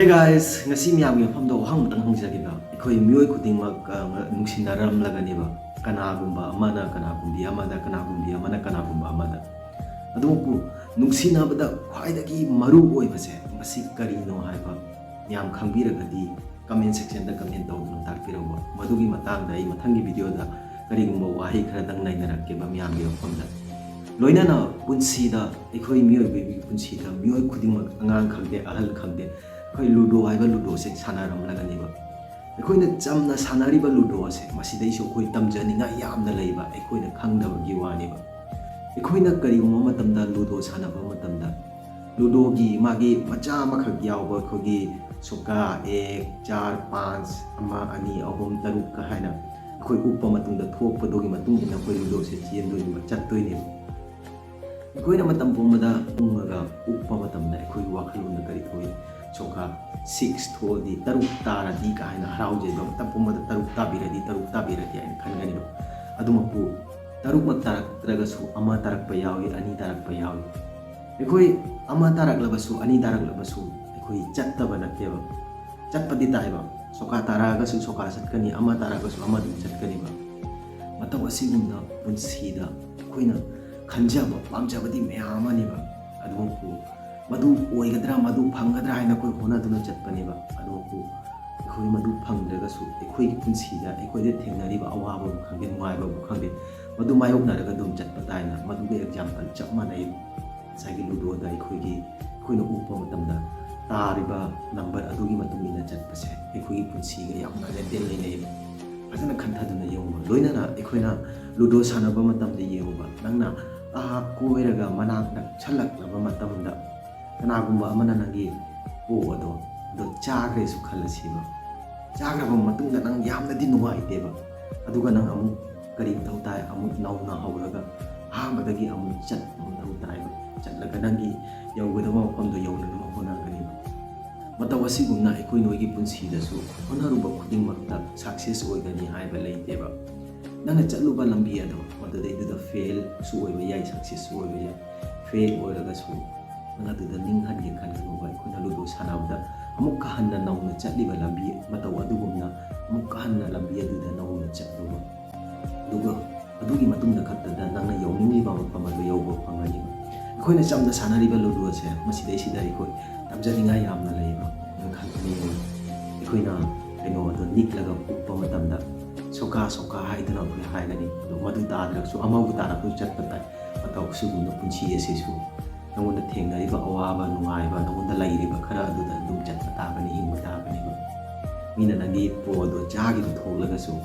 Hey guys, ngasi miyam yung famdo hang tang hang jagiba. Ikoi mioi kuding mag nungsin naram lagani ba. Kanagumba amana kanagumbi amada kanagumbi amana kanagumba amada. Adumu nungsin abada khwai dagi maru oi base. Masi kari no hai ba. Miyam khangbira gadi comment section da comment taw nang takpira ba. Madugi matang dai mathangi video da kari gumba wahi khara dang nai narak ke ba miyam gi famda. Loina na punsida ikoi mioi baby punsida mioi kuding mag angang khagde ahal khagde. Koi ludo hai ba ludo se sanaram lagani ba ekoi na chamna sanari ba ludo se masidai so koi tamjani nga yamna leiba ekoi na khangdaba gi wani ba ekoi na kari mo matamda ludo sanaba matamda ludo gi magi macha makhak yaw ba khogi soka 1 4 5 ama ani ahom taruk ka haina ekoi uppa matungda thokpa dogi matung ina koi ludo se chien doi ba chattoi ne ekoi na matam pumada ungaga uppa matamda ekoi wakhalunda kari thoi soka 6 thodi taruk tara di ka haina harauje ba tapumada taruk tabiradi aina khangani ba adumapu taruk mak tarak tragasu ama tarak pa yawi ani tarak pa yawi ekoi ama tarak labasu ani tarak labasu ekoi chatta banate ba chatpadi tai ba soka taraga su soka satkani ama taraga su ama du chatkani ba mataw asigumna punsida koina khanjaba pamjabadi meyamani ba adumapu madu oigadra madu phangadra haina koi hona duna chatpani ba aduku ekhoi madu phangdaga su ekhoi gi punsida ekhoi de thengnari ba awaba bu khangge nuai ba bu khangge madu mayok naraga dum chatpa taina madu be example chap manai sagi ludo da ekhoi na upa matamda tariba number adugi matungina chatpase ekhoi gi punsiga yamna level nei ajana khantaduna yongba loina na ekhoi na ludo sanaba matamda yengba nangna koiraga manak nak chalak laba matamda kanagumba amana nangi po ado chagre su khalasiba chagraba matungda nang yamna di nuwaite ba aduga nang amu kari tau tai amu nauna hauraga hamadagi amu chat tau tai ba chatlaga nangi yawgadaba mafamdo yawna nama hona gani ba mataw asigumna ekoi noigi punsida su honaruba khudingmakta success oigani haiba leite ba nangna chatluba lambi ado madadai duda fail su oiba yai success su oiba yai fail oiraga su nangatuda ninghange khangano ba ikuna ludo sanabda amuk kahanna nauna chatliba lambi mataw adugumna amuk kahanna lambi aduda nauna chatluba aduga adugi matungda khattada nangna yawningliba mafam adu yawba phangani ikhoina chamda sanariba ludo ase masidai sida ikoi tamjaninga yamna leiba nangkhani ikhoina keno adu niklaga uppa matamda soka haidana koi haigani adu madu tadraksu amagu taraksu chatpatai mataw sugumna punchi ase su nangunda thengnariba awaba nungaiba nangunda lairiba khara aduda dum chatpa tabani hingba tabani ba mina nangi podo chagi do tholaga su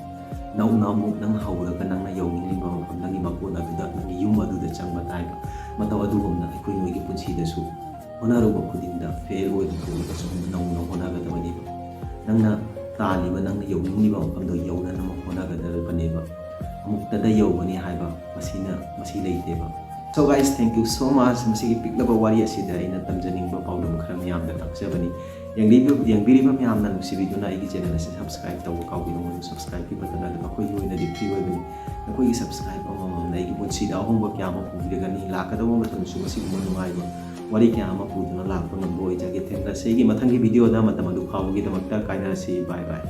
nauna muk nang hauraga nangna yawningliba mafam nangi mapon aduda nangi yum aduda changba taiba mataw adugumna ikoi noigi punsida su honaruba khudingda fail oi tholaga su nauna honaga dabani ba nangna taliba nangna yawningliba mafamdo yawna nama honaga dabani ba amuktada yawbani haiba masi leite ba. So guys, thank you so much. Masigi piklaba wari asida ina tamjaningba paudum khara miyam da taksabani. Yang biriba miyam na nusi video na igi channel ase subscribe taw kawi no subscribe pi button na khoi hoina di free webani. Khoi gi subscribe amam na igi bunsi da hongba kyama pugirega ni lakadawa matam su masigi mo nungai ba. Wari kyama puduna lakpa ngam boi jage thengna se gi mathangi video da matam adu khawgi da makta kaina se bye bye.